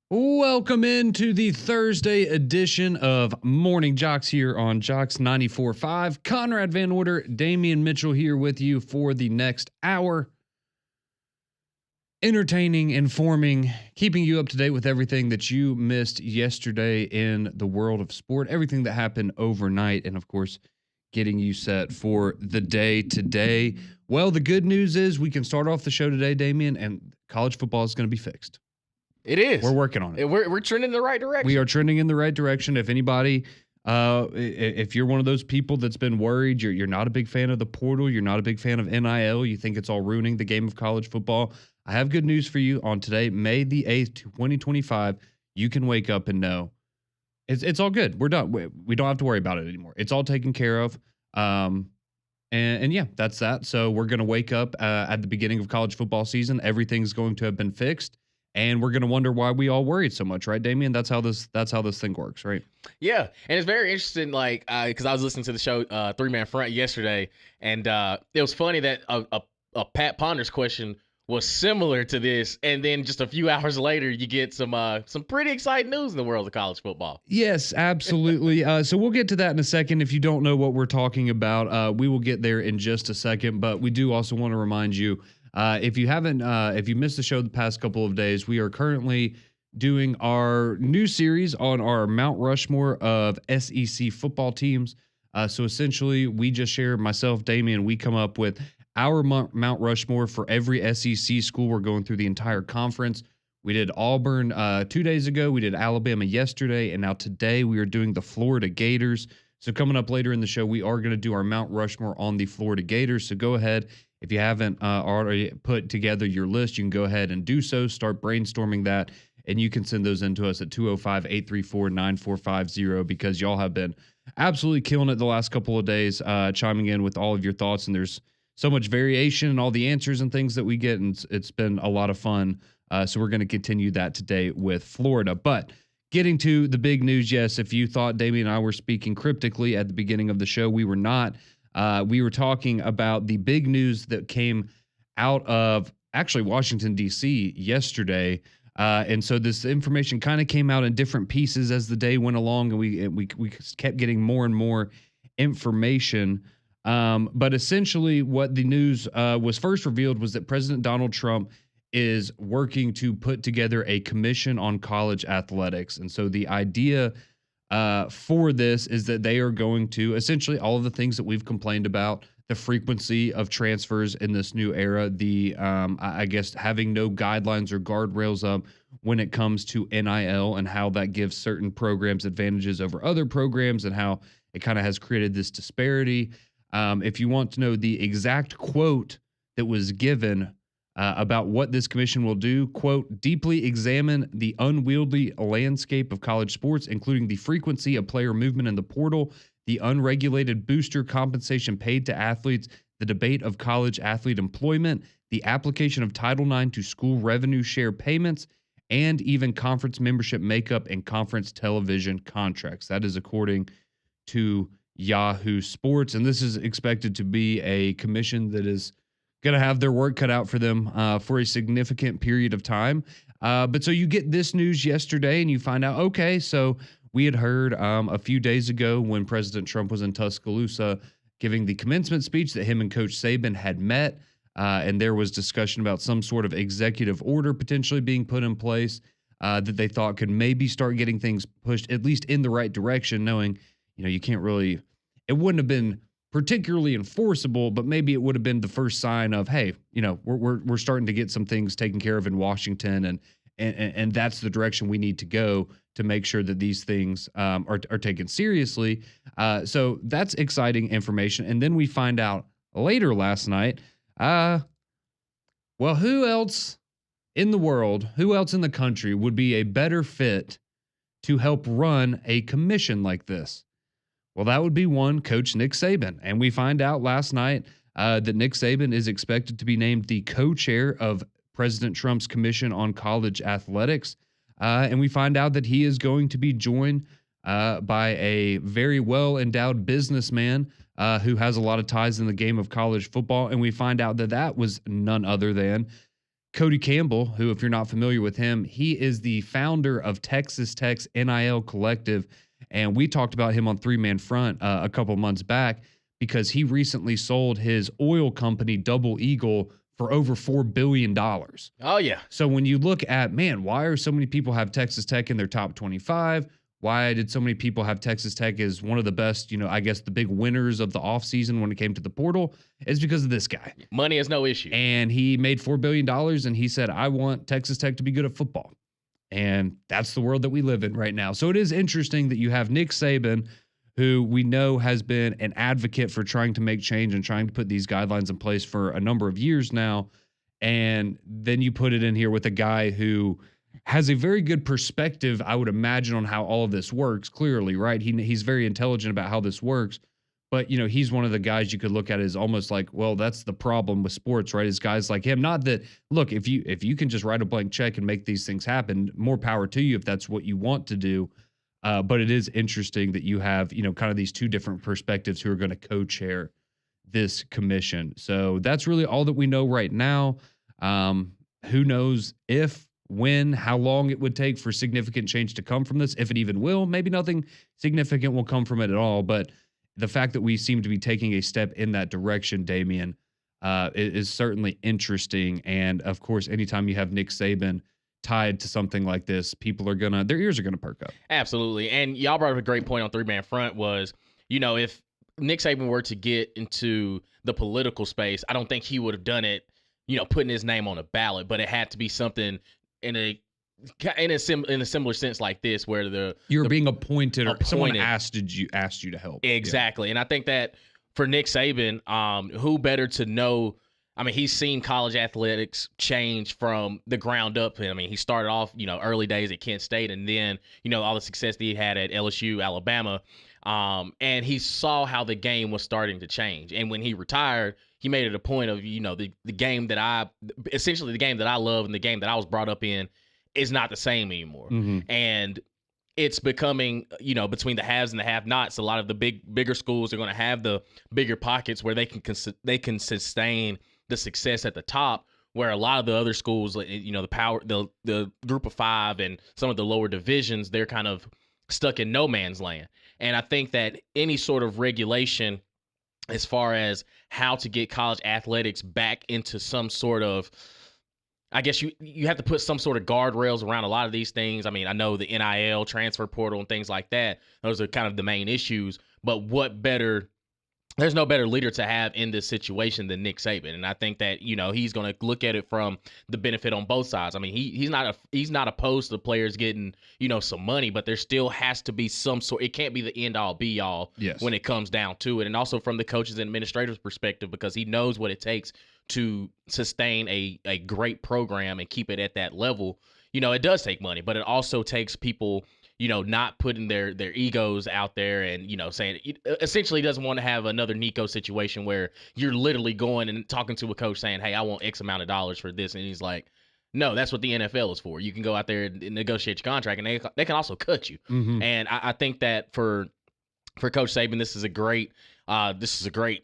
Welcome into the Thursday edition of Morning Jocks here on Jocks 94.5. Conrad Van Order, Damian Mitchell here with you for the next hour. Entertaining, informing, keeping you up to date with everything that you missed yesterday in the world of sport, everything that happened overnight, and of course, getting you set for the day today. Well, the good news is we can start off the show today, Damian, and college football is going to be fixed. It is. We're working on it. We're trending in the right direction. We are trending in the right direction. If anybody, if you're one of those people that's been worried, you're not a big fan of the portal, you're not a big fan of NIL, you think it's all ruining the game of college football, I have good news for you. On today, May the 8th, 2025, you can wake up and know it's all good. We're done. We don't have to worry about it anymore. It's all taken care of. And yeah, that's that. So we're going to wake up at the beginning of college football season. Everything's going to have been fixed. And we're going to wonder why we all worried so much, right, Damian? That's how this thing works, right? Yeah, and it's very interesting, like, because I was listening to the show Three Man Front yesterday, and it was funny that a Pat Ponders question was similar to this, and then just a few hours later, you get some pretty exciting news in the world of college football. Yes, absolutely. So we'll get to that in a second. If you don't know what we're talking about, we will get there in just a second. But we do also want to remind you, if you missed the show the past couple of days, we are currently doing our new series on our Mount Rushmore of SEC football teams. So essentially, we just share, myself, Damian, we come up with our Mount Rushmore for every SEC school. We're going through the entire conference. We did Auburn 2 days ago. We did Alabama yesterday. And now today we are doing the Florida Gators. So coming up later in the show, we are going to do our Mount Rushmore on the Florida Gators. So go ahead. If you haven't already put together your list, you can go ahead and do so. Start brainstorming that. And you can send those in to us at 205-834-9450 because y'all have been absolutely killing it the last couple of days, chiming in with all of your thoughts. And there's so much variation in all the answers and things that we get. And it's been a lot of fun. So we're going to continue that today with Florida. But getting to the big news, yes, if you thought Damian and I were speaking cryptically at the beginning of the show, we were not. We were talking about the big news that came out of actually Washington, D.C. yesterday. And so this information kind of came out in different pieces as the day went along, and we kept getting more and more information. But essentially what the news was first revealed was that President Donald Trump is working to put together a commission on college athletics. And so the idea for this is that they are going to essentially all of the things that we've complained about, the frequency of transfers in this new era, the I guess having no guidelines or guardrails up when it comes to NIL and how that gives certain programs advantages over other programs and how it kind of has created this disparity. If you want to know the exact quote that was given about what this commission will do, quote, deeply examine the unwieldy landscape of college sports, including the frequency of player movement in the portal, the unregulated booster compensation paid to athletes, the debate of college athlete employment, the application of Title IX to school revenue share payments, and even conference membership makeup and conference television contracts. That is according to Yahoo Sports. And this is expected to be a commission that is going to have their work cut out for them for a significant period of time. But so you get this news yesterday and you find out, okay, so we had heard a few days ago when President Trump was in Tuscaloosa giving the commencement speech that him and Coach Saban had met, and there was discussion about some sort of executive order potentially being put in place that they thought could maybe start getting things pushed at least in the right direction, knowing, you can't really, it wouldn't have been particularly enforceable, but maybe it would have been the first sign of, hey, we're starting to get some things taken care of in Washington, and that's the direction we need to go to make sure that these things are taken seriously. So that's exciting information. And then we find out later last night, well, who else in the world, who else in the country would be a better fit to help run a commission like this? Well, that would be one, Coach Nick Saban. And we find out last night that Nick Saban is expected to be named the co-chair of President Trump's Commission on College Athletics. And we find out that he is going to be joined by a very well-endowed businessman who has a lot of ties in the game of college football. And we find out that that was none other than Cody Campbell, who, if you're not familiar with him, he is the founder of Texas Tech's NIL Collective. And we talked about him on Three Man Front a couple months back because he recently sold his oil company, Double Eagle, for over $4 billion. Oh, yeah. So when you look at, man, why are so many people have Texas Tech in their top 25? Why did so many people have Texas Tech as one of the best, I guess the big winners of the offseason when it came to the portal? It's because of this guy. Money is no issue. And he made $4 billion and he said, I want Texas Tech to be good at football. And that's the world that we live in right now. So it is interesting that you have Nick Saban, who we know has been an advocate for trying to make change and trying to put these guidelines in place for a number of years now. And then you put it in here with a guy who has a very good perspective, I would imagine, on how all of this works, clearly, right? He's very intelligent about how this works. But, he's one of the guys you could look at as almost like, well, that's the problem with sports, right? Is guys like him. Not that, look, if you can just write a blank check and make these things happen, more power to you if that's what you want to do. But it is interesting that you have, kind of these two different perspectives who are going to co-chair this commission. So that's really all that we know right now. Who knows if, when, how long it would take for significant change to come from this, if it even will. Maybe nothing significant will come from it at all. But the fact that we seem to be taking a step in that direction, Damian, is certainly interesting. And of course, anytime you have Nick Saban tied to something like this, people are their ears are gonna perk up. Absolutely. And y'all brought up a great point on Three Man Front was, if Nick Saban were to get into the political space, I don't think he would have done it, putting his name on a ballot, but it had to be something in a similar sense like this, where you're being appointed or someone asked you to help. Exactly. Yeah. And I think that for Nick Saban, who better to know? I mean, he's seen college athletics change from the ground up. I mean, he started off, early days at Kent State, and then, all the success that he had at LSU, Alabama. And he saw how the game was starting to change. And when he retired, he made it a point of, the game that I love and the game that I was brought up in is not the same anymore. Mm-hmm. And it's becoming, between the haves and the have-nots, a lot of the bigger schools are going to have the bigger pockets where they can sustain the success at the top, where a lot of the other schools, the group of five and some of the lower divisions, they're kind of stuck in no man's land. And I think that any sort of regulation as far as how to get college athletics back into some sort of, I guess you have to put some sort of guardrails around a lot of these things. I mean, I know the NIL, transfer portal, and things like that. Those are kind of the main issues. But there's no better leader to have in this situation than Nick Saban. And I think that, he's going to look at it from the benefit on both sides. I mean, he's not opposed to players getting, some money, but there still has to be some sort. It can't be the end all be all when it comes down to it. And also from the coaches and administrators perspective, because he knows what it takes to sustain a great program and keep it at that level. It does take money, but it also takes people, not putting their egos out there and, saying essentially doesn't want to have another Nico situation where you're literally going and talking to a coach saying, hey, I want X amount of dollars for this. And he's like, no, that's what the NFL is for. You can go out there and negotiate your contract, and they can also cut you. Mm-hmm. And I think that for Coach Saban, this is a great, I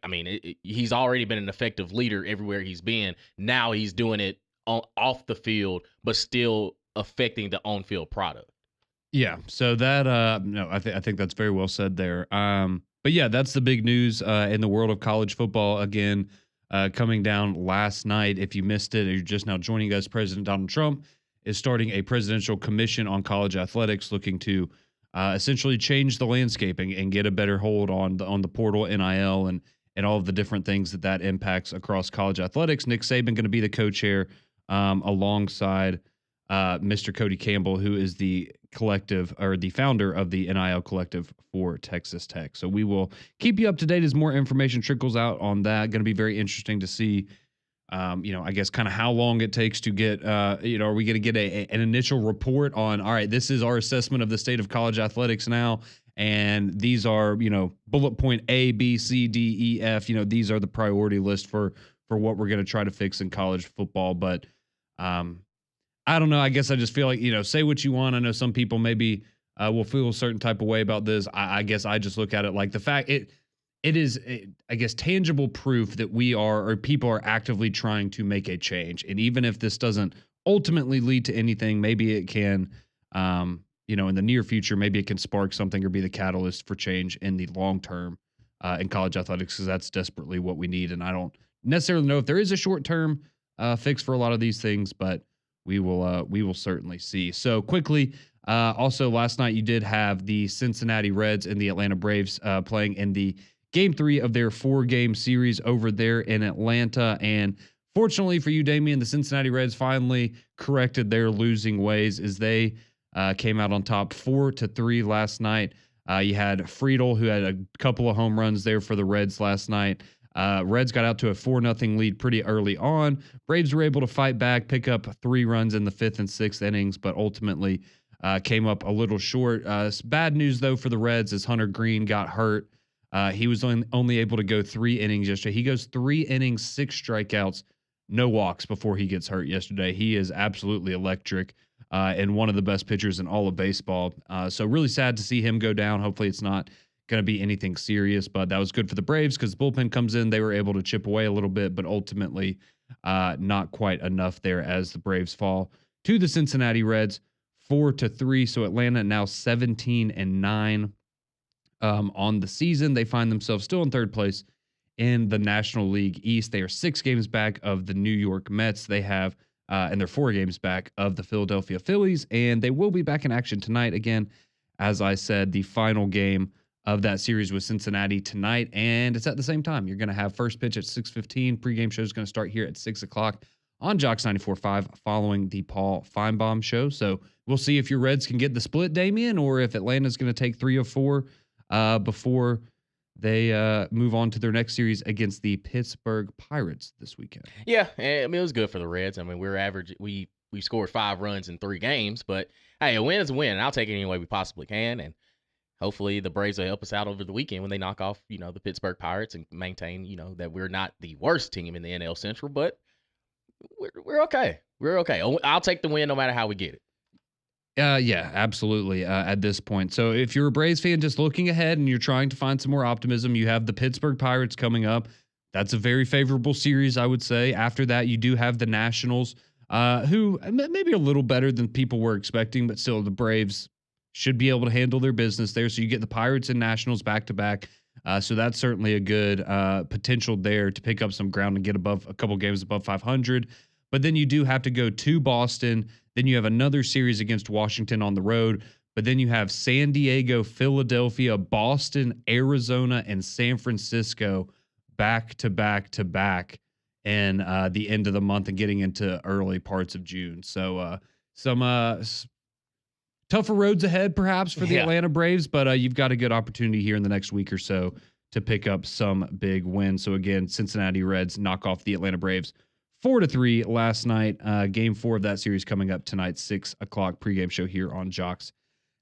mean, he's already been an effective leader everywhere he's been. Now he's doing it off the field, but still affecting the on-field product. Yeah, so that I think that's very well said there. But yeah, that's the big news in the world of college football. Again, coming down last night. If you missed it or you're just now joining us, President Donald Trump is starting a presidential commission on college athletics, looking to essentially change the landscape and get a better hold on the portal, NIL, and all of the different things that impacts across college athletics. Nick Saban going to be the co-chair alongside Mr. Cody Campbell, who is the collective or the founder of the NIL collective for Texas Tech. So we will keep you up to date as more information trickles out on that. Going to be very interesting to see, I guess kind of how long it takes to get, are we going to get an initial report on, all right, this is our assessment of the state of college athletics now. And these are, bullet point A, B, C, D, E, F, these are the priority list for what we're going to try to fix in college football. But, I don't know. I guess I just feel like, say what you want. I know some people maybe will feel a certain type of way about this. I guess I just look at it like the fact it is, I guess, tangible proof that we are, or people are actively trying to make a change. And even if this doesn't ultimately lead to anything, maybe it can, in the near future, maybe it can spark something or be the catalyst for change in the long term in college athletics, because that's desperately what we need. And I don't necessarily know if there is a short term fix for a lot of these things, but we will certainly see. So quickly, also last night you did have the Cincinnati Reds and the Atlanta Braves playing in the game 3 of their 4-game series over there in Atlanta. And fortunately for you, Damian, the Cincinnati Reds finally corrected their losing ways as they came out on top 4-3 last night. You had Friedel, who had a couple of home runs there for the Reds last night. Reds got out to a 4-0 lead pretty early on. Braves were able to fight back, pick up 3 runs in the 5th and 6th innings, but ultimately came up a little short. Bad news, though, for the Reds as Hunter Green got hurt. He was only able to go 3 innings yesterday. He goes 3 innings, 6 strikeouts, no walks before he gets hurt yesterday. He is absolutely electric and one of the best pitchers in all of baseball. So really sad to see him go down. Hopefully it's not going to be anything serious, but that was good for the Braves because the bullpen comes in. They were able to chip away a little bit, but ultimately not quite enough there as the Braves fall to the Cincinnati Reds 4-3. So Atlanta now 17-9 on the season. They find themselves still in 3rd place in the National League East. They are 6 games back of the New York Mets. They have, and they're 4 games back of the Philadelphia Phillies, and they will be back in action tonight. Again, as I said, the final game of that series with Cincinnati tonight, and it's at the same time. You're going to have first pitch at 6:15. Pregame show is going to start here at 6 o'clock on JOX 94.5 following the Paul Feinbaum show. So we'll see if your Reds can get the split, Damian, or if Atlanta's going to take 3 of 4 before they move on to their next series against the Pittsburgh Pirates this weekend. Yeah, I mean, it was good for the Reds. I mean, we're average. We scored 5 runs in 3 games, but hey, a win is a win. And I'll take it any way we possibly can, and hopefully the Braves will help us out over the weekend when they knock off, the Pittsburgh Pirates and maintain, that we're not the worst team in the NL Central, but we're okay. We're okay. I'll take the win no matter how we get it. Yeah, absolutely. At this point, so if you're a Braves fan just looking ahead and you're trying to find some more optimism, you have the Pittsburgh Pirates coming up. That's a very favorable series, I would say. After that, you do have the Nationals, who maybe a little better than people were expecting, but still the Braves should be able to handle their business there. So you get the Pirates and Nationals back to back. So that's certainly a good potential there to pick up some ground and get above a couple games above 500. But then you do have to go to Boston. Then you have another series against Washington on the road. But then you have San Diego, Philadelphia, Boston, Arizona, and San Francisco back to back to back in the end of the month and getting into early parts of June. So some tougher roads ahead, perhaps, for the Atlanta Braves, but you've got a good opportunity here in the next week or so to pick up some big wins. So again, Cincinnati Reds knock off the Atlanta Braves 4-3 last night. Game 4 of that series coming up tonight, 6 o'clock pregame show here on JOX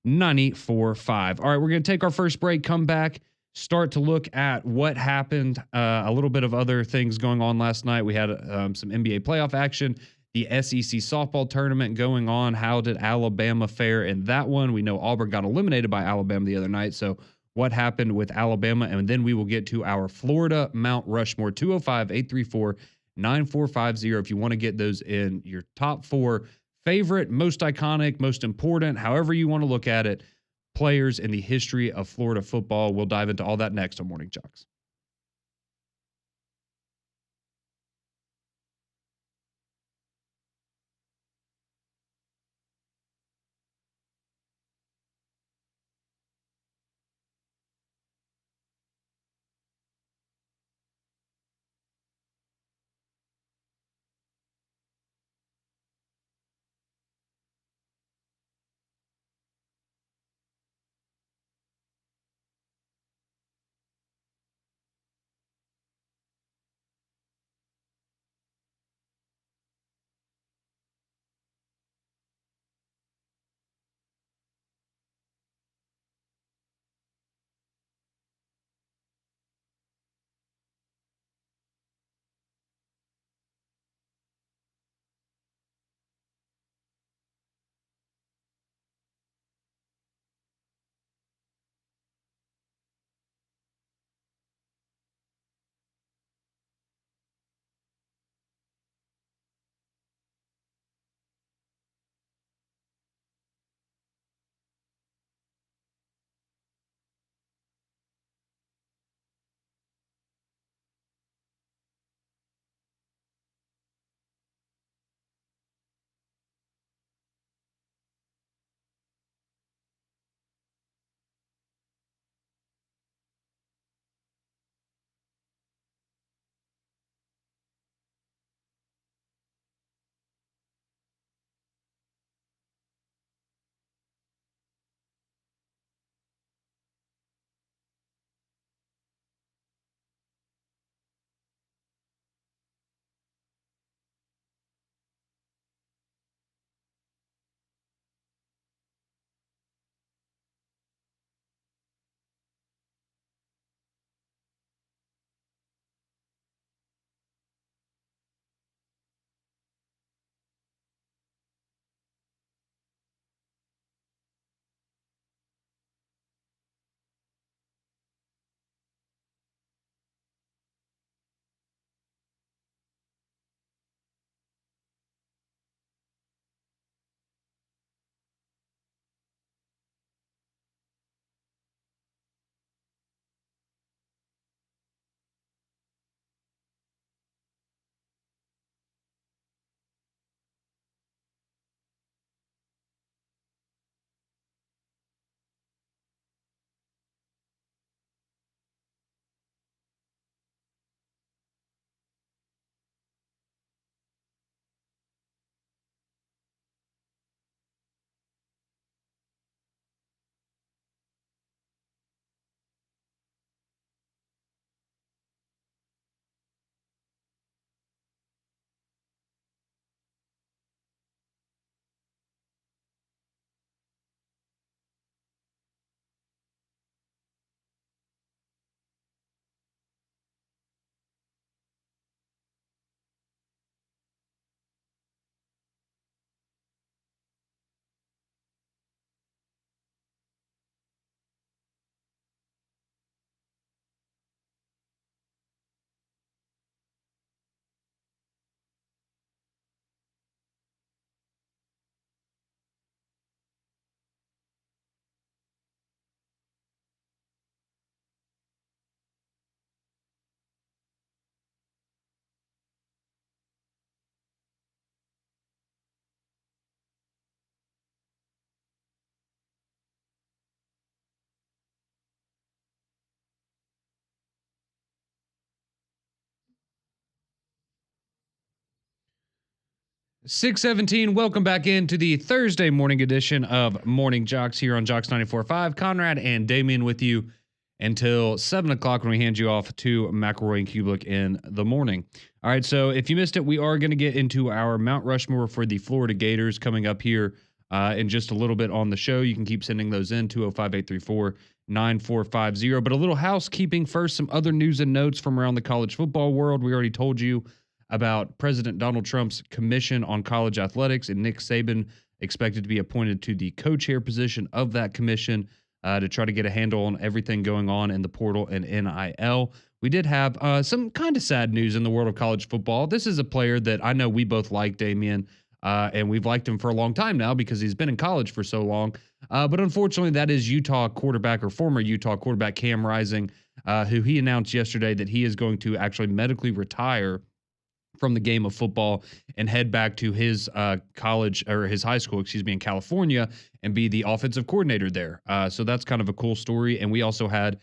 94.5. All right, we're going to take our first break, come back, start to look at what happened, a little bit of other things going on last night. We had some NBA playoff action, the SEC softball tournament going on. How did Alabama fare in that one? We know Auburn got eliminated by Alabama the other night. So what happened with Alabama? And then we will get to our Florida Mount Rushmore, 205-834-9450. If you want to get those in your top 4 favorite, most iconic, most important, however you want to look at it, players in the history of Florida football. We'll dive into all that next on Morning JOX. 6:17. Welcome back into the Thursday morning edition of Morning JOX here on JOX 94.5. Conrad and Damien with you until 7 o'clock when we hand you off to McElroy and Kubelik in the morning. All right, so if you missed it, we are going to get into our Mount Rushmore for the Florida Gators coming up here in just a little bit on the show. You can keep sending those in, 205-834-9450. But a little housekeeping first, some other news and notes from around the college football world. We already told you about President Donald Trump's commission on college athletics, and Nick Saban expected to be appointed to the co-chair position of that commission to try to get a handle on everything going on in the portal and NIL. We did have some kind of sad news in the world of college football. This is a player that I know we both like, Damien, and we've liked him for a long time now because he's been in college for so long. But unfortunately, that is Utah quarterback or former Utah quarterback Cam Rising, who he announced yesterday that he is going to actually medically retire from the game of football and head back to his college or his high school, in California, and be the offensive coordinator there. So that's kind of a cool story. And we also had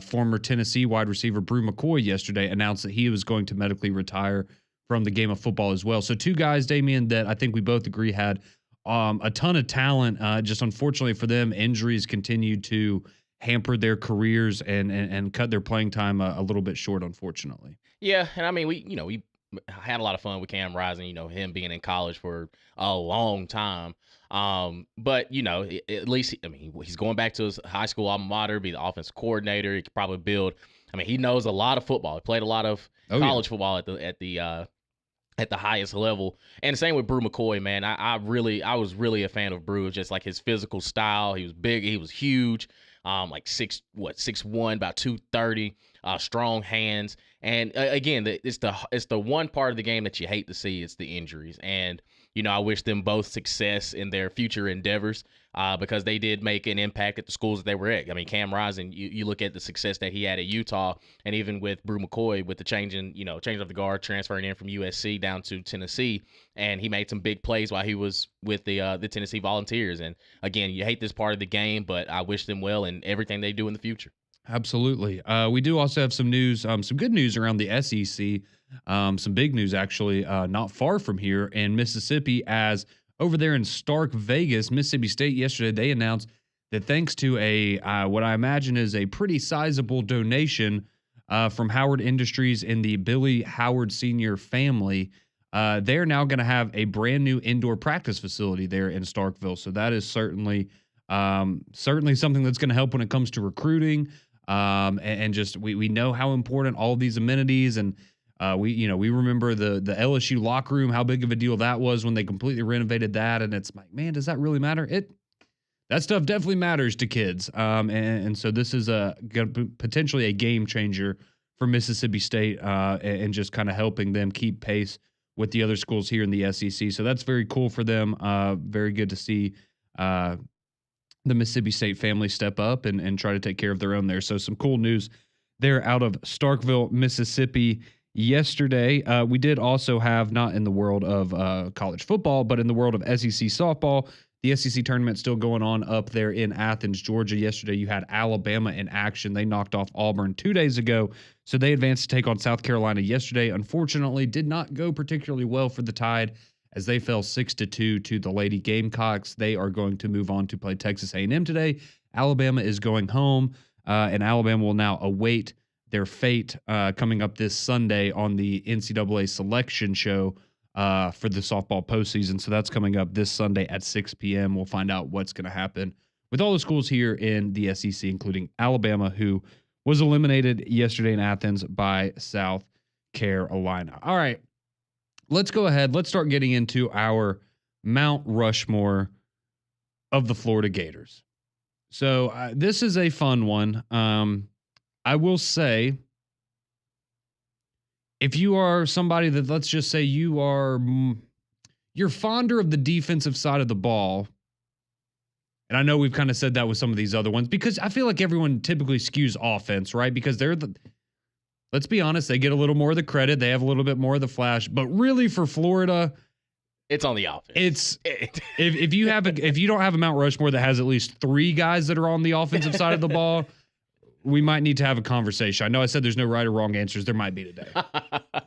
former Tennessee wide receiver Brew McCoy yesterday announced that he was going to medically retire from the game of football as well. So two guys, Damien, that I think we both agree had a ton of talent. Just unfortunately for them, injuries continued to hamper their careers and cut their playing time a little bit short, unfortunately. Yeah, and I mean, we had a lot of fun with Cam Rising, him being in college for a long time. But at least, he's going back to his high school alma mater, be the offensive coordinator. He could probably build. He knows a lot of football. He played a lot of college football at the highest level. And the same with Brew McCoy, man. I was really a fan of Brew, just like his physical style. He was big, he was huge. Like 6'1", about 230, strong hands. And again, it's the one part of the game that you hate to see. It's the injuries. And I wish them both success in their future endeavors because they did make an impact at the schools that they were at. Cam Rising, you look at the success that he had at Utah, and even with Brew McCoy with the change of the guard, transferring in from USC down to Tennessee, and he made some big plays while he was with the Tennessee Volunteers. And again, you hate this part of the game, but I wish them well in everything they do in the future. Absolutely. We do also have some news, some good news around the SEC. Some big news, actually, not far from here in Mississippi, as over there in Stark Vegas, Mississippi State yesterday, they announced that thanks to what I imagine is a pretty sizable donation from Howard Industries and the Billy Howard Sr. family, they're now going to have a brand new indoor practice facility there in Starkville. So that is certainly something that's going to help when it comes to recruiting. And just we know how important all these amenities and we remember the LSU locker room, how big of a deal that was when they completely renovated that. And it's like, man, does that really matter? That stuff definitely matters to kids. And so this is potentially a game changer for Mississippi State and just kind of helping them keep pace with the other schools here in the SEC. So that's very cool for them. Very good to see the Mississippi State family step up and try to take care of their own there. So some cool news there out of Starkville, Mississippi yesterday. We did also have, not in the world of college football, but in the world of SEC softball, the SEC tournament still going on up there in Athens, Georgia. Yesterday, you had Alabama in action. They knocked off Auburn 2 days ago, so they advanced to take on South Carolina yesterday. Unfortunately, did not go particularly well for the Tide as they fell 6-2 to the Lady Gamecocks. They are going to move on to play Texas A&M today. Alabama is going home, and Alabama will now await their fate coming up this Sunday on the NCAA selection show for the softball postseason. So that's coming up this Sunday at 6 p.m. We'll find out what's going to happen with all the schools here in the SEC, including Alabama, who was eliminated yesterday in Athens by South Carolina. All right, let's go ahead. Let's start getting into our Mount Rushmore of the Florida Gators. So this is a fun one. I will say, if you are somebody that, let's just say you're fonder of the defensive side of the ball, and I know we've kind of said that with some of these other ones, because I feel like everyone typically skews offense, right? Because let's be honest, they get a little more of the credit. They have a little bit more of the flash, but really for Florida, it's on the offense. If you don't have a Mount Rushmore that has at least 3 guys that are on the offensive side of the ball, we might need to have a conversation. I know I said there's no right or wrong answers. There might be today.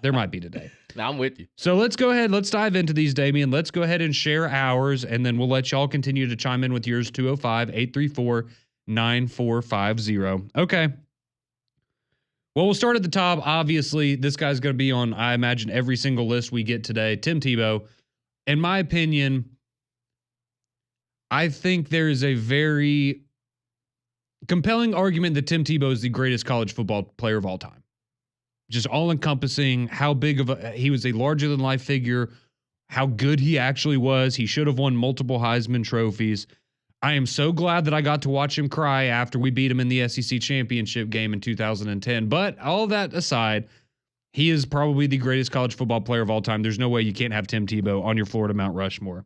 There might be today. Now I'm with you. So let's go ahead. Let's dive into these, Damian. Let's go ahead and share ours, and then we'll let y'all continue to chime in with yours, 205-834-9450. Okay. Well, we'll start at the top. Obviously, this guy's going to be on, I imagine, every single list we get today. Tim Tebow. In my opinion, I think there is a very compelling argument that Tim Tebow is the greatest college football player of all time. Just all encompassing how big of he was a larger than life figure, how good he actually was. He should have won multiple Heisman trophies. I am so glad that I got to watch him cry after we beat him in the SEC championship game in 2010. But all that aside, he is probably the greatest college football player of all time. There's no way you can't have Tim Tebow on your Florida Mount Rushmore.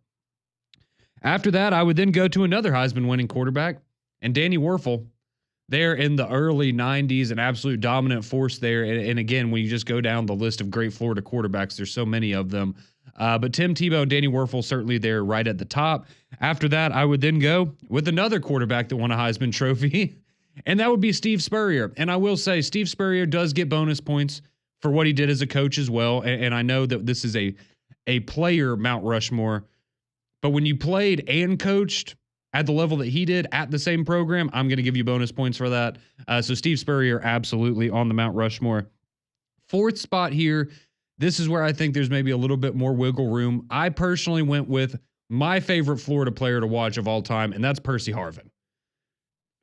After that, I would then go to another Heisman winning quarterback, and Danny Werfel. There in the early 90s, an absolute dominant force there. And again, when you just go down the list of great Florida quarterbacks, there's so many of them. But Tim Tebow and Danny Werfel certainly there right at the top. After that, I would then go with another quarterback that won a Heisman Trophy, and that would be Steve Spurrier. And I will say, Steve Spurrier does get bonus points for what he did as a coach as well. And I know that this is a player Mount Rushmore, but when you played and coached at the level that he did at the same program, I'm going to give you bonus points for that. So Steve Spurrier, absolutely on the Mount Rushmore. Fourth spot here, this is where I think there's maybe a little bit more wiggle room. I personally went with my favorite Florida player to watch of all time, and that's Percy Harvin.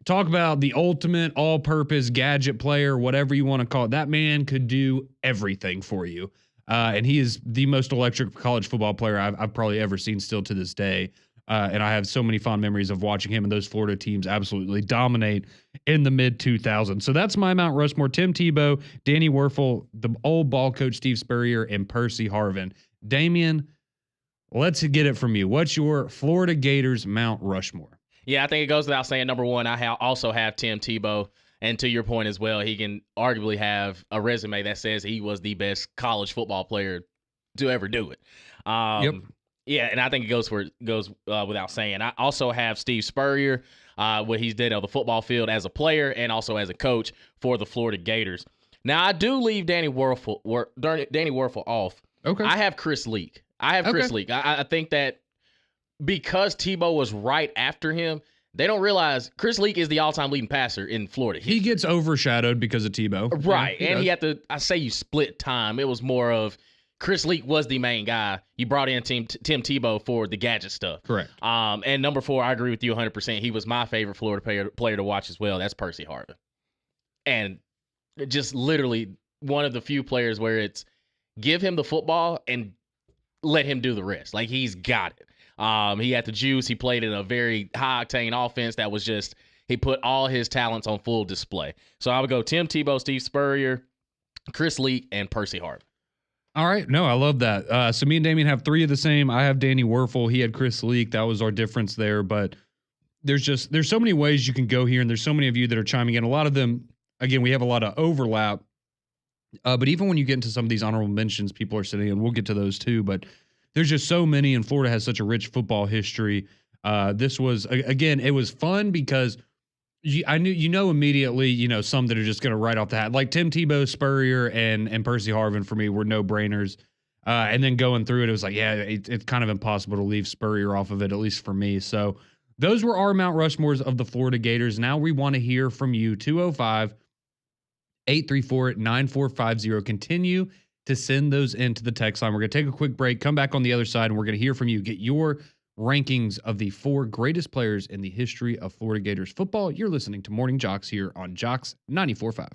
Talk about the ultimate all-purpose gadget player, whatever you want to call it. That man could do everything for you. And he is the most electric college football player I've probably ever seen still to this day. And I have so many fond memories of watching him and those Florida teams absolutely dominate in the mid-2000s. So that's my Mount Rushmore. Tim Tebow, Danny Werfel, the old ball coach Steve Spurrier, and Percy Harvin. Damian, let's get it from you. What's your Florida Gators Mount Rushmore? Yeah, I think it goes without saying, number one, I also have Tim Tebow. And to your point as well, he can arguably have a resume that says he was the best college football player to ever do it. Yep. Yeah, and I think it goes without saying. I also have Steve Spurrier, what he's did on the football field as a player and also as a coach for the Florida Gators. Now, I do leave Danny Werfel off. Okay. I have Chris Leak. Chris Leak. I think that because Tebow was right after him, they don't realize Chris Leak is the all-time leading passer in Florida. He gets overshadowed because of Tebow. Right, Yeah, and he had to, I say you split time. It was more of Chris Leak was the main guy. You brought in Tim Tebow for the gadget stuff. Correct. And number 4, I agree with you 100%. He was my favorite Florida player to watch as well. That's Percy Harvin. And just literally one of the few players where it's give him the football and let him do the rest. Like, he's got it. He had the juice. He played in a very high-octane offense that was just he put all his talents on full display. So I would go Tim Tebow, Steve Spurrier, Chris Leak, and Percy Harvin. All right. No, I love that. So me and Damian have 3 of the same. I have Danny Werfel. He had Chris Leak. That was our difference there. But there's so many ways you can go here, and there's so many of you that are chiming in. A lot of them, again, we have a lot of overlap. But even when you get into some of these honorable mentions, people are sitting, and we'll get to those too. But there's just so many, and Florida has such a rich football history. This was, again, it was fun because I knew immediately, some that are just going to write off the hat. Like Tim Tebow, Spurrier, and Percy Harvin for me were no-brainers. And then going through it was like, yeah, it's kind of impossible to leave Spurrier off of it, at least for me. So those were our Mount Rushmores of the Florida Gators. Now we want to hear from you, 205-834-9450. Continue to send those into the text line. We're going to take a quick break, come back on the other side, and we're going to hear from you. Get your rankings of the 4 greatest players in the history of Florida Gators football. You're listening to Morning JOX here on JOX 94.5.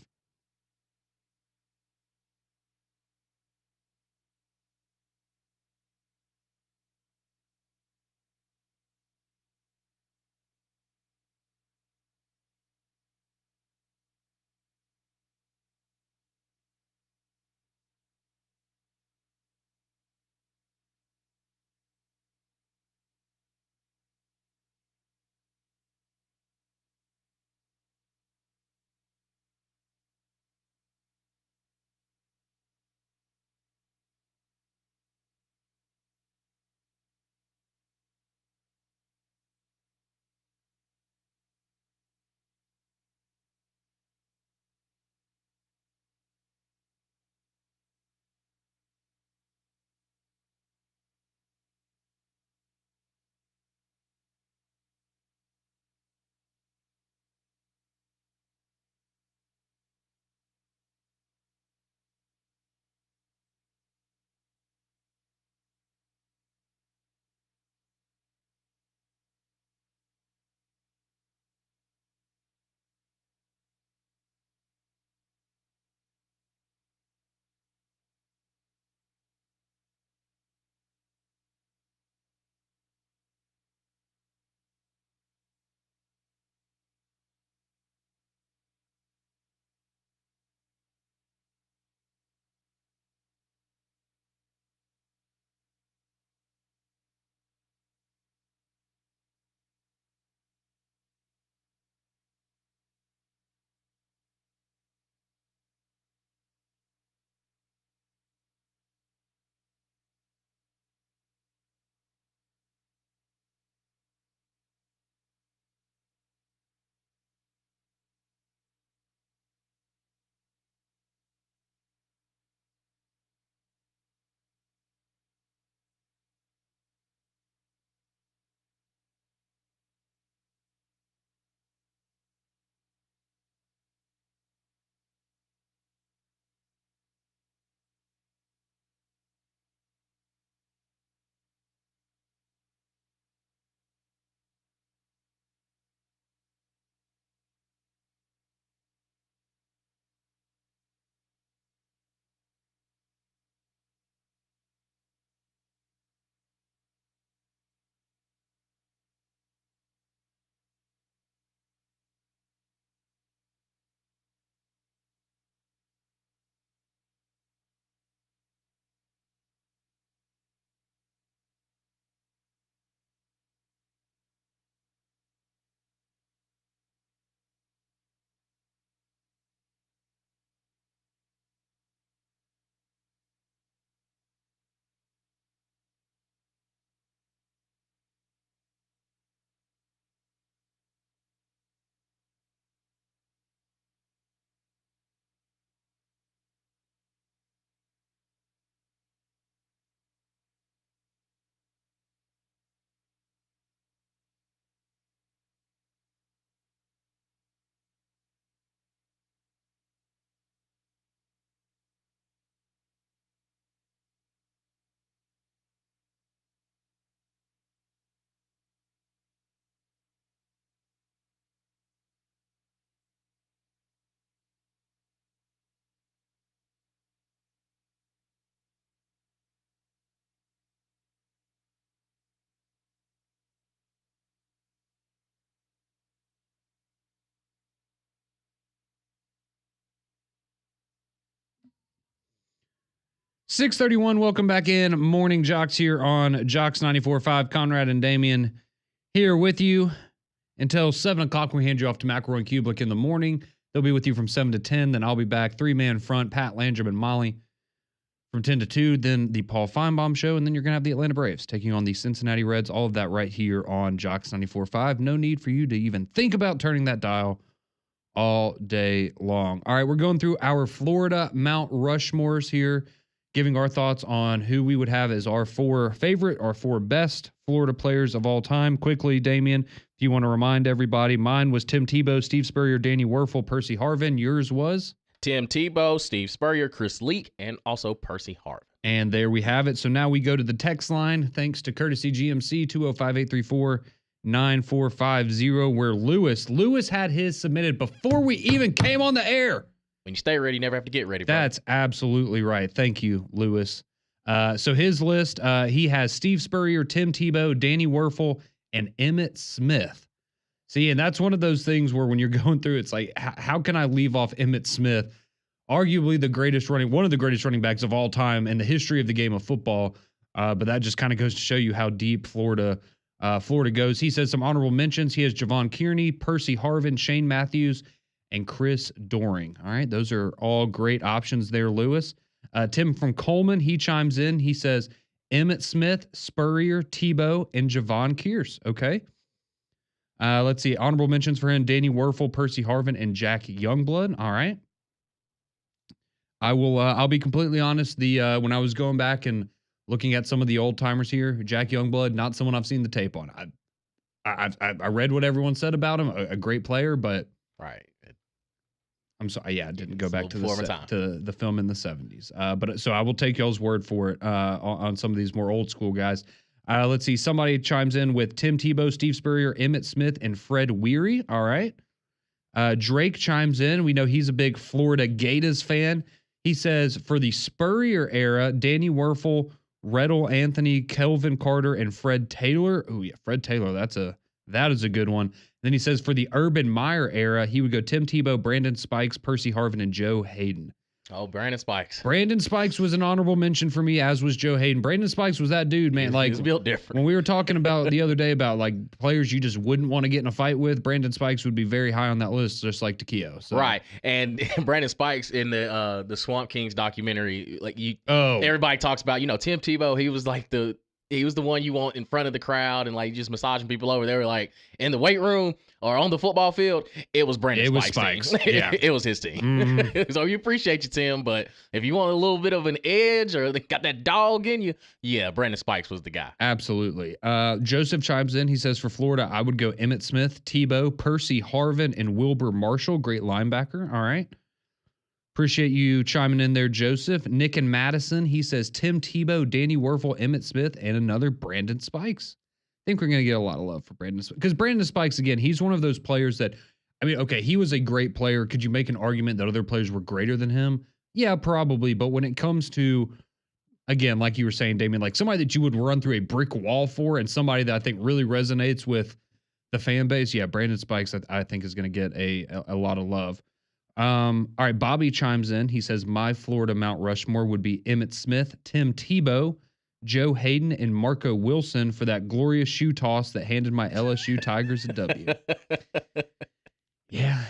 6:31. Welcome back in. Morning Jocks here on JOX 94.5. Conrad and Damian here with you until 7 o'clock. We hand you off to McElroy and Kublick in the morning. They'll be with you from 7 to 10. Then I'll be back. 3-man front, Pat Landrum and Molly from 10 to 2. Then the Paul Feinbaum show. And then you're going to have the Atlanta Braves taking on the Cincinnati Reds. All of that right here on JOX 94.5. No need for you to even think about turning that dial all day long. All right, we're going through our Florida Mount Rushmores here, giving our thoughts on who we would have as our 4 favorite, our 4 best Florida players of all time. Quickly, Damian, if you want to remind everybody, mine was Tim Tebow, Steve Spurrier, Danny Werfel, Percy Harvin. Yours was? Tim Tebow, Steve Spurrier, Chris Leak, and also Percy Harvin. And there we have it. So now we go to the text line, thanks to Courtesy GMC, 205-834-9450, where Lewis had his submitted before we even came on the air. When you stay ready, you never have to get ready. Bro. That's absolutely right. Thank you, Lewis. So his list, he has Steve Spurrier, Tim Tebow, Danny Werfel, and Emmitt Smith. See, and that's one of those things where when you're going through, it's like, how can I leave off Emmitt Smith, arguably one of the greatest running backs of all time in the history of the game of football. But that just kind of goes to show you how deep Florida goes. He says some honorable mentions. He has Javon Kearney, Percy Harvin, Shane Matthews, and Chris Doering. All right, those are all great options there, Lewis. Tim from Coleman, he chimes in. He says Emmitt Smith, Spurrier, Tebow, and Javon Kearse. Okay. Let's see. Honorable mentions for him: Danny Werfel, Percy Harvin, and Jack Youngblood. All right. I'll be completely honest. When I was going back and looking at some of the old timers here, Jack Youngblood, not someone I've seen the tape on. I read what everyone said about him. A great player, but right. I'm sorry. Yeah, I didn't go back to the film in the 70s. But so I will take y'all's word for it on some of these more old school guys. Let's see. Somebody chimes in with Tim Tebow, Steve Spurrier, Emmitt Smith, and Fred Weary. All right. Drake chimes in. We know he's a big Florida Gators fan. He says for the Spurrier era, Danny Werfel, Reddle Anthony, Kelvin Carter, and Fred Taylor. Oh yeah, Fred Taylor. That is a good one. Then he says for the Urban Meyer era, he would go Tim Tebow, Brandon Spikes, Percy Harvin, and Joe Hayden. Oh, Brandon Spikes. Brandon Spikes was an honorable mention for me, as was Joe Hayden. Brandon Spikes was that dude, man. He was built different. When we were talking about the other day about like players you just wouldn't want to get in a fight with, Brandon Spikes would be very high on that list, just like Takeo. So. Right. And Brandon Spikes in the Swamp Kings documentary, everybody talks about, Tim Tebow, he was like he was the one you want in front of the crowd and like just massaging people over. They were like in the weight room or on the football field. It was Brandon Spikes. Yeah. It was his team. Mm-hmm. So you appreciate your Tim, but if you want a little bit of an edge or they got that dog in you, yeah, Brandon Spikes was the guy. Absolutely. Joseph chimes in. He says for Florida, I would go Emmitt Smith, Tebow, Percy Harvin, and Wilbur Marshall. Great linebacker. All right. Appreciate you chiming in there, Joseph. Nick and Madison, he says Tim Tebow, Danny Werfel, Emmitt Smith, and another Brandon Spikes. I think we're going to get a lot of love for Brandon Spikes. Because Brandon Spikes, again, he's one of those players that, okay, he was a great player. Could you make an argument that other players were greater than him? Yeah, probably. But when it comes to, again, like you were saying, Damien, like somebody that you would run through a brick wall for and somebody that I think really resonates with the fan base, yeah, Brandon Spikes, I think is going to get a lot of love. All right, Bobby chimes in. He says, my Florida Mount Rushmore would be Emmitt Smith, Tim Tebow, Joe Hayden, and Marco Wilson for that glorious shoe toss that handed my LSU Tigers a W. Yeah.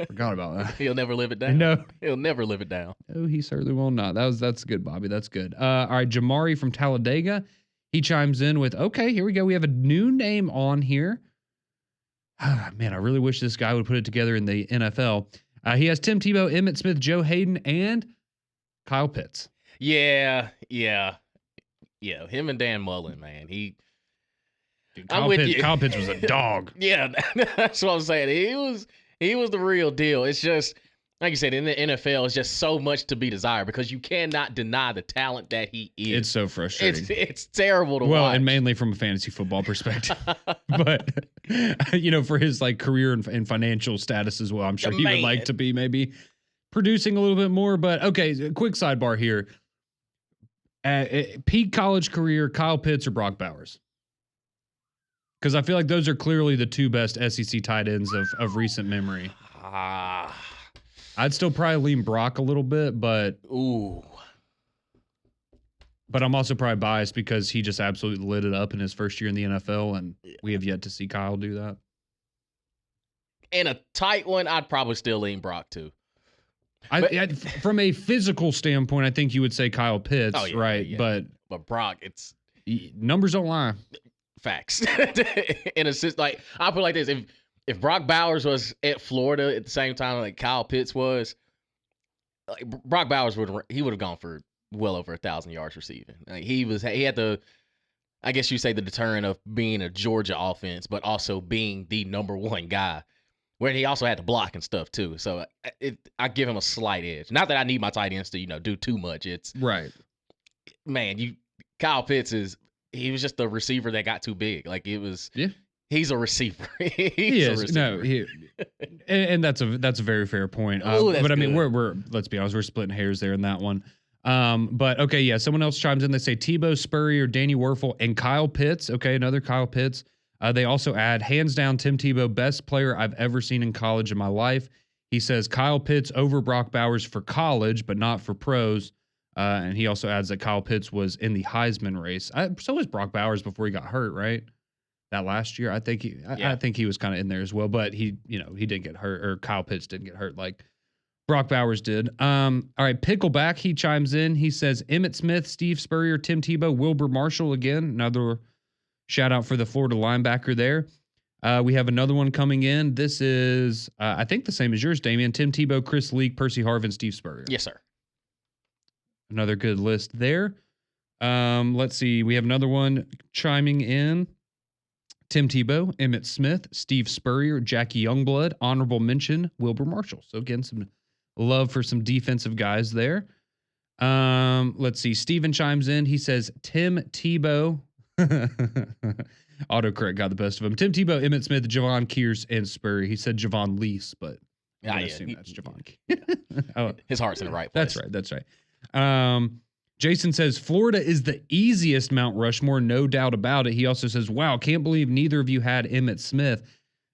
Forgot about that. He'll never live it down. No. He'll never live it down. No, he certainly will not. That's good, Bobby. That's good. All right, Jamari from Talladega. He chimes in with, okay, here we go. We have a new name on here. Man, I really wish this guy would put it together in the NFL. He has Tim Tebow, Emmitt Smith, Joe Hayden, and Kyle Pitts. Yeah. Him and Dan Mullen, man. Dude, Kyle Pitts was a dog. Yeah, that's what I'm saying. He was the real deal. It's just like you said, in the NFL, it's just so much to be desired because you cannot deny the talent that he is. It's so frustrating. It's terrible to watch. Well, and mainly from a fantasy football perspective. But, for his like career and financial status as well, I'm sure he would like to be maybe producing a little bit more. But, okay, quick sidebar here. Peak college career, Kyle Pitts or Brock Bowers? Because I feel like those are clearly the two best SEC tight ends of recent memory. I'd still probably lean Brock a little bit, but ooh, But I'm also probably biased because he just absolutely lit it up in his first year in the NFL, and we have yet to see Kyle do that. In a tight one, I'd probably still lean Brock too. From a physical standpoint, I think you would say Kyle Pitts, right? Yeah. But Brock, it's numbers don't lie. Facts. In a sense, like I'll put it like this: if Brock Bowers was at Florida at the same time like Kyle Pitts was, like Brock Bowers would have gone for well over 1,000 yards receiving. Like he had the, I guess you say the deterrent of being a Georgia offense, but also being the number one guy. Where he also had to block and stuff too, so I give him a slight edge. Not that I need my tight ends to do too much. It's right, man. Kyle Pitts he was just the receiver that got too big. Like it was. Yeah, he's a receiver. He is. No, and that's a very fair point. But I mean, we're let's be honest, we're splitting hairs there in that one. But okay, yeah. Someone else chimes in. They say Tebow Spurrier, Danny Werfel, and Kyle Pitts. Okay, another Kyle Pitts. They also add, hands down, Tim Tebow, best player I've ever seen in college in my life. He says Kyle Pitts over Brock Bowers for college, but not for pros. And he also adds that Kyle Pitts was in the Heisman race. So was Brock Bowers before he got hurt, right? That last year, I think he was kind of in there as well. But he didn't get hurt, or Kyle Pitts didn't get hurt like Brock Bowers did. All right, Pickleback, he chimes in. He says Emmitt Smith, Steve Spurrier, Tim Tebow, Wilbur Marshall again. Another shout out for the Florida linebacker there. We have another one coming in. This is, I think, the same as yours, Damian. Tim Tebow, Chris Leak, Percy Harvin, Steve Spurrier. Yes, sir. Another good list there. Let's see. We have another one chiming in. Tim Tebow, Emmitt Smith, Steve Spurrier, Jackie Youngblood, honorable mention, Wilbur Marshall. So again, some love for some defensive guys there. Let's see. Steven chimes in. He says Tim Tebow. Autocorrect got the best of him. Tim Tebow, Emmitt Smith, Javon Kears, and Spurrier. He said Javon Lease, but I assume that's Javon. His heart's in the right place. That's right. Jason says Florida is the easiest Mount Rushmore, no doubt about it. He also says, wow, can't believe neither of you had Emmitt Smith.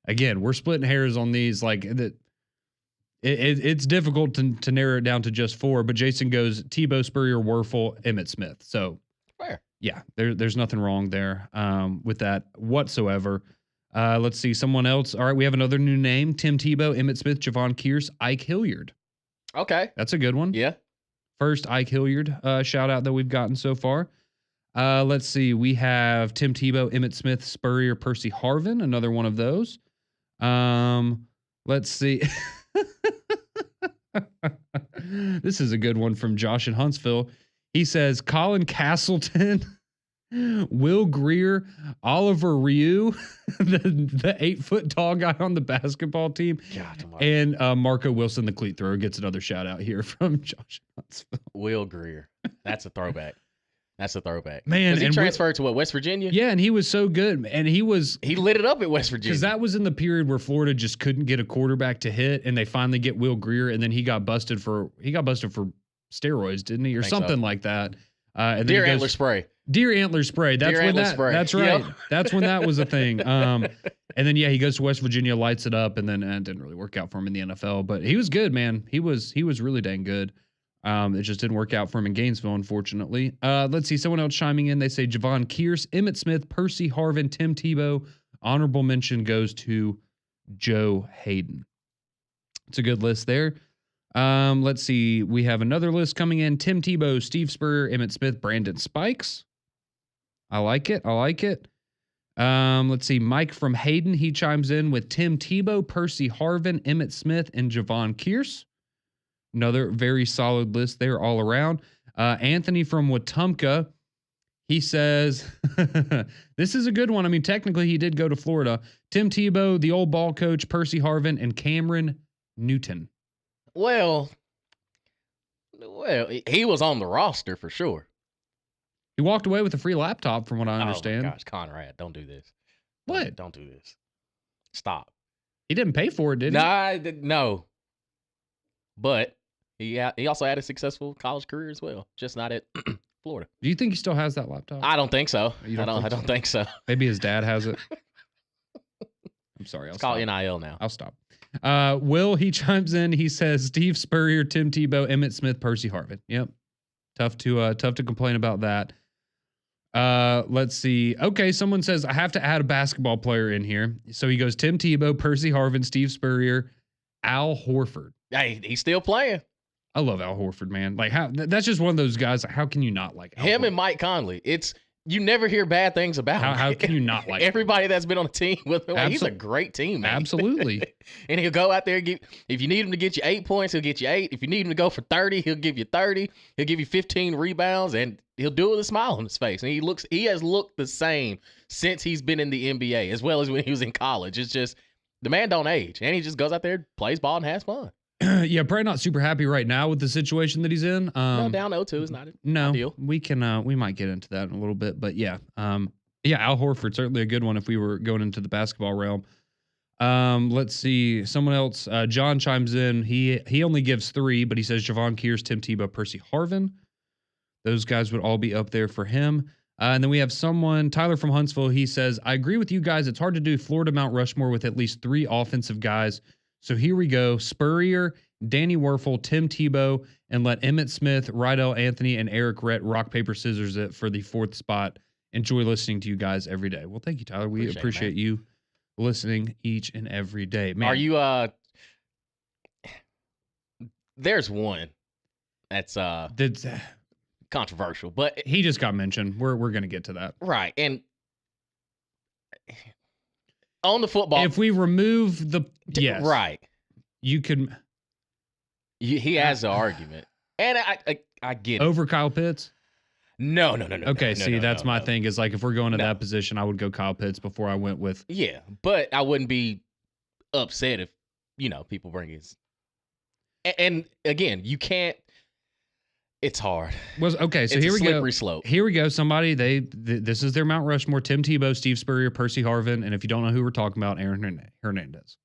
Again, we're splitting hairs on these. Like that, it's difficult to narrow it down to just four. But Jason goes Tebow, Spurrier, Werfel, Emmitt Smith. So fair. Yeah, there's nothing wrong there with that whatsoever. Let's see, someone else. All right, we have another new name. Tim Tebow, Emmitt Smith, Javon Kears, Ike Hilliard. Okay. That's a good one. Yeah. First Ike Hilliard shout out that we've gotten so far. Let's see, we have Tim Tebow, Emmitt Smith, Spurrier, Percy Harvin, another one of those. Let's see. This is a good one from Josh in Huntsville. He says Colin Castleton, Will Greer, Oliver Ryu, the 8-foot tall guy on the basketball team, and Marco Wilson, the cleat thrower, gets another shout out here from Josh Huntsville. Will Greer, that's a throwback. That's a throwback. Man, he transferred to West Virginia? Yeah, and he was so good. And he lit it up at West Virginia. Because that was in the period where Florida just couldn't get a quarterback to hit, and they finally get Will Greer, and then he got busted for steroids, didn't he, or something like that? And Deer antler spray. Deer antler spray. That's when that. Spray. That's right. Yep. That's when that was a thing. And then he goes to West Virginia, lights it up, and then it didn't really work out for him in the NFL. But he was good, man. He was really dang good. It just didn't work out for him in Gainesville, unfortunately. Let's see, someone else chiming in. They say Javon Kears, Emmitt Smith, Percy Harvin, Tim Tebow. Honorable mention goes to Joe Hayden. It's a good list there. Let's see. We have another list coming in. Tim Tebow, Steve Spurrier, Emmitt Smith, Brandon Spikes. I like it. Let's see. Mike from Hayden, he chimes in with Tim Tebow, Percy Harvin, Emmitt Smith, and Javon Kears. Another very solid list there all around. Anthony from Wetumpka, he says, this is a good one. I mean, technically he did go to Florida. Tim Tebow, the old ball coach, Percy Harvin, and Cameron Newton. Well, he was on the roster for sure. He walked away with a free laptop, from what I understand. Oh my gosh, Conrad, don't do this. What? Don't do this. Stop. He didn't pay for it, did he? No. But he also had a successful college career as well, just not at Florida. Do you think he still has that laptop? I don't think so. I don't think so. Maybe his dad has it. I'm sorry. It's called NIL now. I'll stop. Will, he chimes in. He says Steve Spurrier, Tim Tebow, Emmitt Smith, Percy Harvin. Yep. Tough to complain about that. Let's see. Okay, someone says I have to add a basketball player in here. So he goes Tim Tebow, Percy Harvin, Steve Spurrier, Al Horford. Hey, he's still playing. I love Al Horford, man. Like that's just one of those guys. How can you not like Al Him Horford? and Mike Conley? You never hear bad things about him. How can you not like everybody that's been on the team with him? Like, he's a Absol- great teammate. Absolutely. And he'll go out there and if you need him to get you 8 points, he'll get you 8. If you need him to go for 30, he'll give you 30. He'll give you 15 rebounds, and he'll do it with a smile on his face. And he has looked the same since he's been in the NBA, as well as when he was in college. It's just the man don't age, and he just goes out there, plays ball, and has fun. Yeah, probably not super happy right now with the situation that he's in. No, down 0-2 is not ideal. We can we might get into that in a little bit, but yeah, Al Horford certainly a good one if we were going into the basketball realm. Let's see, someone else. John chimes in. He only gives 3, but he says Javon Kears, Tim Tebow, Percy Harvin. Those guys would all be up there for him. And then we have someone, Tyler from Huntsville. He says, I agree with you guys. It's hard to do Florida Mount Rushmore with at least 3 offensive guys. So here we go. Spurrier, Danny Werfel, Tim Tebow, and let Emmitt Smith, Rydell Anthony, and Eric Rhett rock, paper, scissors it for the 4th spot. Enjoy listening to you guys every day. Well, thank you, Tyler. We appreciate you listening each and every day. Man. Are you there's one that's controversial, but he just got mentioned. We're gonna get to that. Right. And on the football, if we remove the right, you can. He has the argument, and I get it. Over Kyle Pitts. No. Okay, that's my thing. Is like if we're going to that position, I would go Kyle Pitts before I went with. Yeah, but I wouldn't be upset if people bring his. And again, you can't. It's hard. Okay, so here we go. Slippery slope. Here we go. Somebody this is their Mount Rushmore: Tim Tebow, Steve Spurrier, Percy Harvin, and if you don't know who we're talking about, Aaron Hernandez.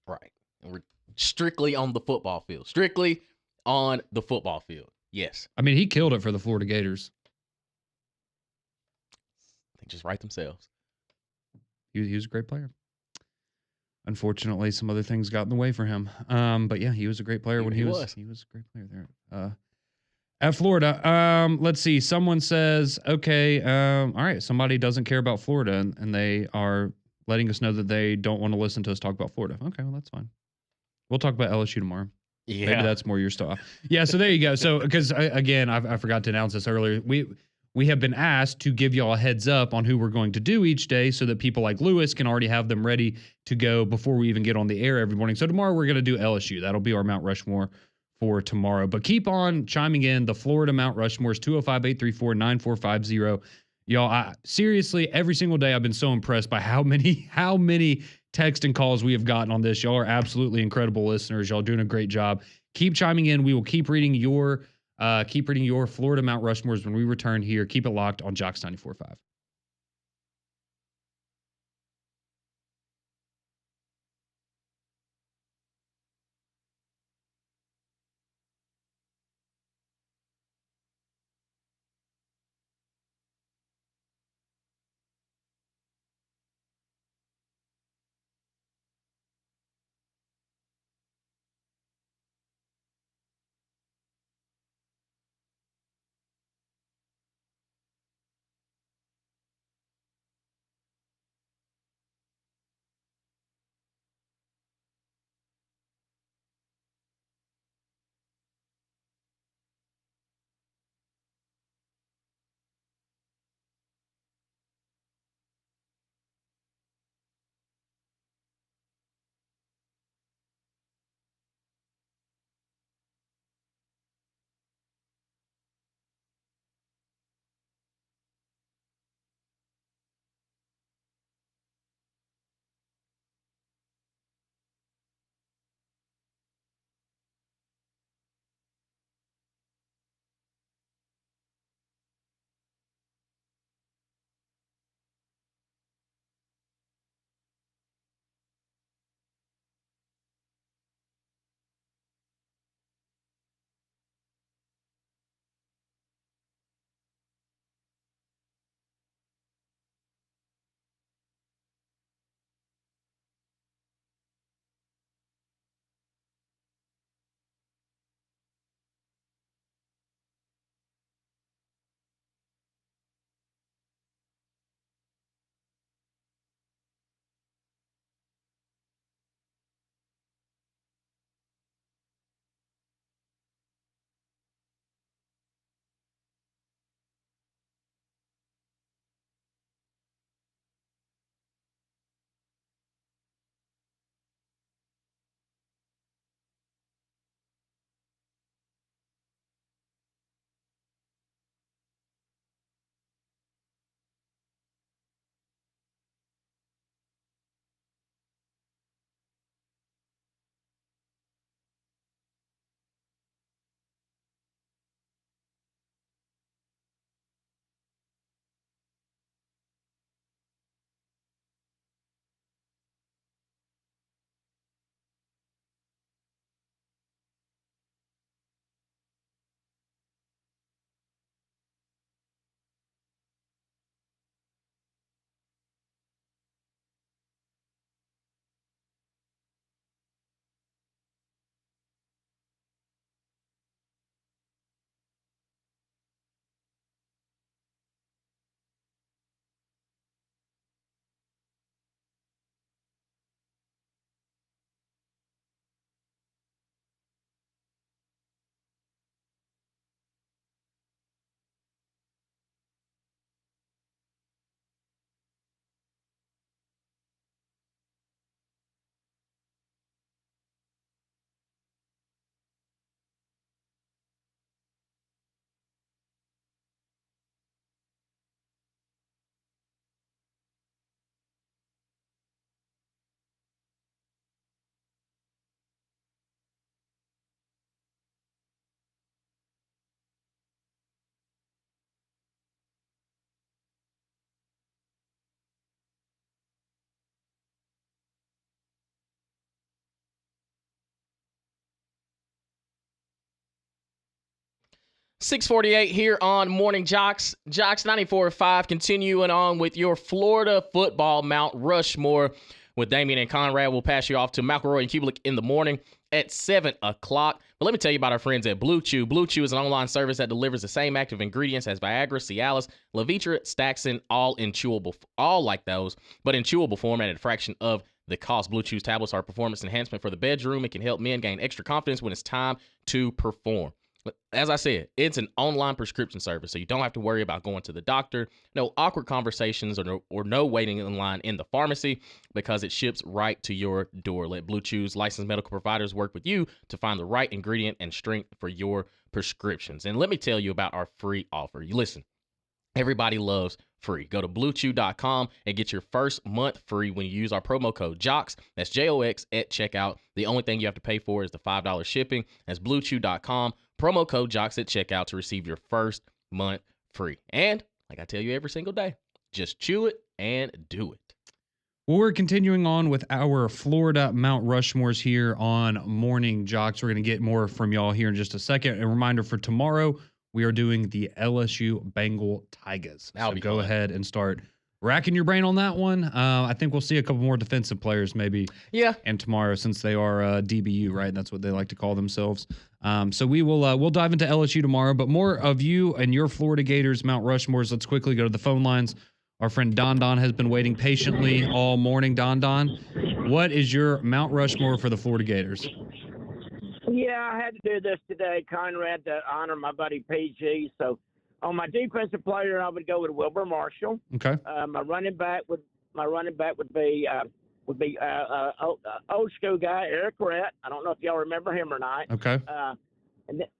Right. And we're strictly on the football field. Strictly on the football field. Yes. I mean, he killed it for the Florida Gators. They just write themselves. He was a great player. Unfortunately, some other things got in the way for him. But yeah, he was a great player when he was. He was a great player there. At Florida, let's see. Someone says, okay, all right, somebody doesn't care about Florida, and they are letting us know that they don't want to listen to us talk about Florida. Okay, well, that's fine. We'll talk about LSU tomorrow. Yeah. Maybe that's more your stuff. Yeah, so there you go. So, because, again, I forgot to announce this earlier. We have been asked to give y'all a heads up on who we're going to do each day so that people like Lewis can already have them ready to go before we even get on the air every morning. So tomorrow we're going to do LSU. That'll be our Mount Rushmore for tomorrow. But keep on chiming in. The Florida Mount Rushmore is 205-834-9450. Y'all, seriously, every single day I've been so impressed by how many text and calls we have gotten on this. Y'all are absolutely incredible listeners. Y'all doing a great job. Keep chiming in. We will keep reading your Florida Mount Rushmores when we return here. Keep it locked on JOX 94.5. 648 here on Morning Jocks. Jocks 94.5, continuing on with your Florida football Mount Rushmore with Damian and Conrad. We'll pass you off to McElroy and Kubelik in the morning at 7 o'clock. But let me tell you about our friends at Blue Chew. Blue Chew is an online service that delivers the same active ingredients as Viagra, Cialis, Levitra, Staxin, all in chewable, all like those, but in chewable form at a fraction of the cost. Blue Chew's tablets are a performance enhancement for the bedroom. It can help men gain extra confidence when it's time to perform. As I said, it's an online prescription service, so you don't have to worry about going to the doctor. No awkward conversations or no waiting in line in the pharmacy because it ships right to your door. Let Blue Chew's licensed medical providers work with you to find the right ingredient and strength for your prescriptions. And let me tell you about our free offer. You listen, everybody loves free. Go to bluechew.com and get your first month free when you use our promo code JOX. That's JOX at checkout. The only thing you have to pay for is the $5 shipping. That's bluechew.com. Promo code JOX at checkout to receive your first month free. And like I tell you every single day, just chew it and do it. Well, we're continuing on with our Florida Mount Rushmores here on Morning Jocks. We're going to get more from y'all here in just a second. A reminder for tomorrow, we are doing the LSU Bengal Tigers. So go ahead and start racking your brain on that one. I think we'll see a couple more defensive players maybe. Yeah. And tomorrow, since they are DBU, right? That's what they like to call themselves. So we will we'll dive into LSU tomorrow. But more of you and your Florida Gators Mount Rushmores. Let's quickly go to the phone lines. Our friend Don has been waiting patiently all morning. Don, what is your Mount Rushmore for the Florida Gators? Yeah, I had to do this today, Conrad, to honor my buddy PG. So on my defensive player, I would go with Wilbur Marshall. Okay. My running back would be old school guy Eric Rett. I don't know if y'all remember him or not. Okay.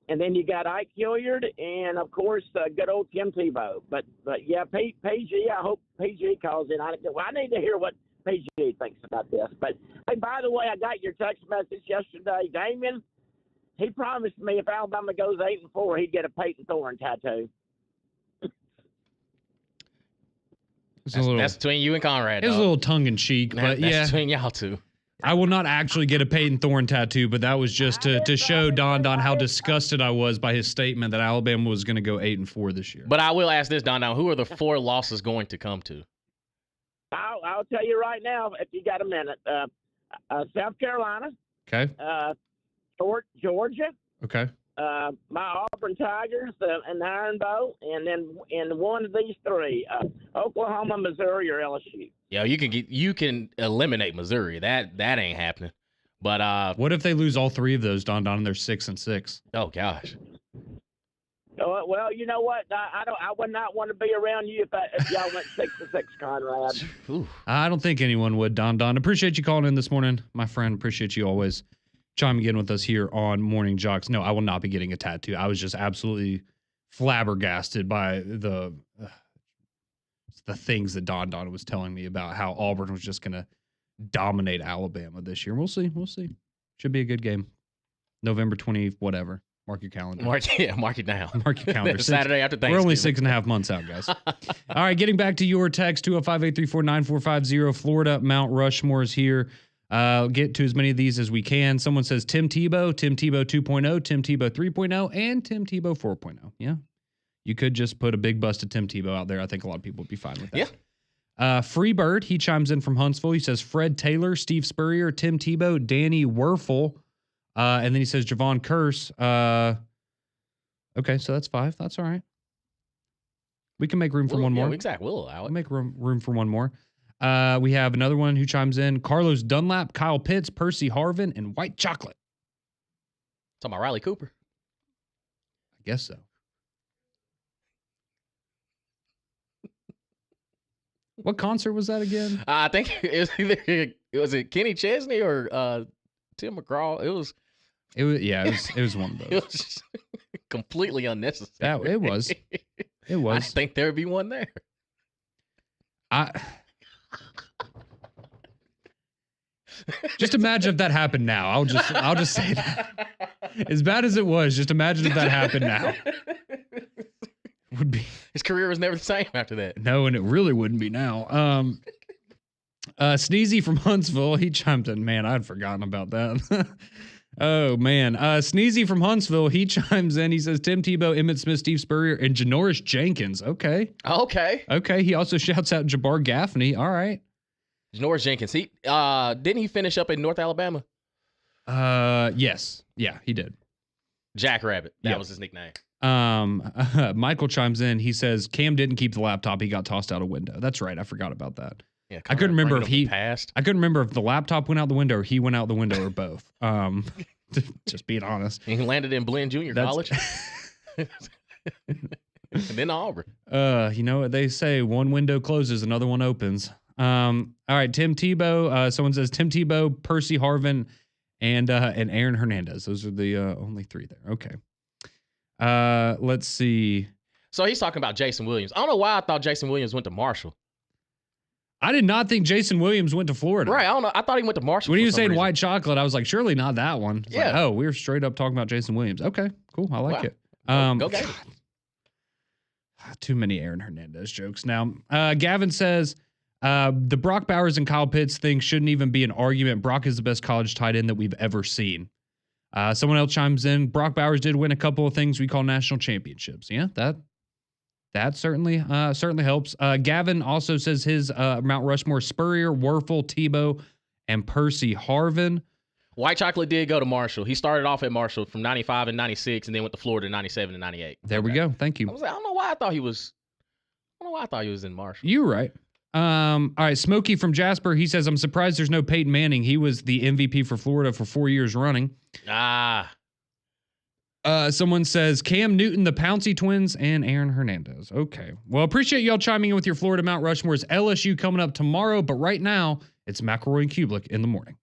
And then you got Ike Hilliard and of course good old Tim Tebow. But yeah, PG. I hope PG calls in. I need to hear what PG thinks about this. But hey, by the way, I got your text message yesterday, Damian. He promised me if Alabama goes 8-4, he'd get a Peyton Thorne tattoo. That's between you and Conrad. It's a little tongue in cheek, but that's between y'all two. I will not actually get a Peyton Thorne tattoo, but that was just to show Don how disgusted I was by his statement that Alabama was going to go 8-4 this year. But I will ask this, Don, who are the 4 losses going to come to? I'll tell you right now, if you got a minute. South Carolina. Okay. Georgia. Okay. My Auburn Tigers and the Iron Bowl, and then in one of these 3, Oklahoma, Missouri, or LSU. Yeah, you can eliminate Missouri. That ain't happening. But what if they lose all 3 of those, Don, and they're 6-6? Oh gosh. Well, you know what? I would not want to be around you if y'all went 6-6, Conrad. Ooh. I don't think anyone would, Don. Appreciate you calling in this morning, my friend. Appreciate you always chiming in with us here on Morning Jocks. No, I will not be getting a tattoo. I was just absolutely flabbergasted by the things that Don was telling me about how Auburn was just going to dominate Alabama this year. We'll see. Should be a good game. November 20, whatever. Mark your calendar. Mark it down. Mark your calendar. Saturday after Thanksgiving. We're only 6.5 months out, guys. All right, getting back to your text, 205-834-9450. Florida Mount Rushmore's here. Get to as many of these as we can. Someone says Tim Tebow 2.0, Tim Tebow 3.0, and Tim Tebow 4.0. Yeah. You could just put a big bust of Tim Tebow out there. I think a lot of people would be fine with that. Yeah. Freebird, he chimes in from Huntsville. He says Fred Taylor, Steve Spurrier, Tim Tebow, Danny Werfel, and then he says Javon Curse. Okay, so that's 5. That's all right. We can make room for one more. Exactly. We'll allow it. We'll make room for one more. We have another one who chimes in. Carlos Dunlap, Kyle Pitts, Percy Harvin, and White Chocolate. Talking about Riley Cooper. I guess so. What concert was that again? I think it was Kenny Chesney or Tim McGraw. It was one of those. It was just completely unnecessary. It was. I think there would be one there. Just imagine if that happened now. I'll just say that. As bad as it was, just imagine if that happened now. Would be his career was never the same after that. No, and it really wouldn't be now. Sneezy from Huntsville, he chimed in. Man, I'd forgotten about that. Oh man, Sneezy from Huntsville, he chimes in. He says Tim Tebow, Emmitt Smith, Steve Spurrier, and Janoris Jenkins. Okay. He also shouts out Jabbar Gaffney. All right. Janoris Jenkins. He didn't he finish up in North Alabama? Yes. Yeah, he did. Jackrabbit. That was his nickname. Michael chimes in. He says Cam didn't keep the laptop. He got tossed out a window. That's right. I forgot about that. Yeah, I couldn't remember if he passed. I couldn't remember if the laptop went out the window or he went out the window or both. Just being honest. And he landed in Blinn Junior College. And then Auburn. You know what they say, one window closes, another one opens. All right, Tim Tebow. Someone says Tim Tebow, Percy Harvin, and Aaron Hernandez. Those are the only three there. Okay. Let's see. So he's talking about Jason Williams. I don't know why I thought Jason Williams went to Marshall. I did not think Jason Williams went to Florida. Right. I don't know. I thought he went to Marshall. When he was saying white chocolate, I was like, surely not that one. It's yeah. Like, oh, we were straight up talking about Jason Williams. Okay, cool. I like it. Go Gators. Too many Aaron Hernandez jokes. Now, Gavin says the Brock Bowers and Kyle Pitts thing shouldn't even be an argument. Brock is the best college tight end that we've ever seen. Someone else chimes in. Brock Bowers did win a couple of things we call national championships. Yeah, that certainly helps. Gavin also says his Mount Rushmore: Spurrier, Werfel, Tebow, and Percy Harvin. White chocolate did go to Marshall. He started off at Marshall from 95 and 96, and then went to Florida in 97 and 98. There we go. Thank you. I was like, I don't know why I thought he was in Marshall. You're right. All right, Smokey from Jasper. He says, I'm surprised there's no Peyton Manning. He was the MVP for Florida for 4 years running. Someone says Cam Newton, the Pouncey twins, and Aaron Hernandez. Okay. Well, appreciate y'all chiming in with your Florida Mount Rushmore's LSU coming up tomorrow, but right now it's McElroy and Kublik in the morning.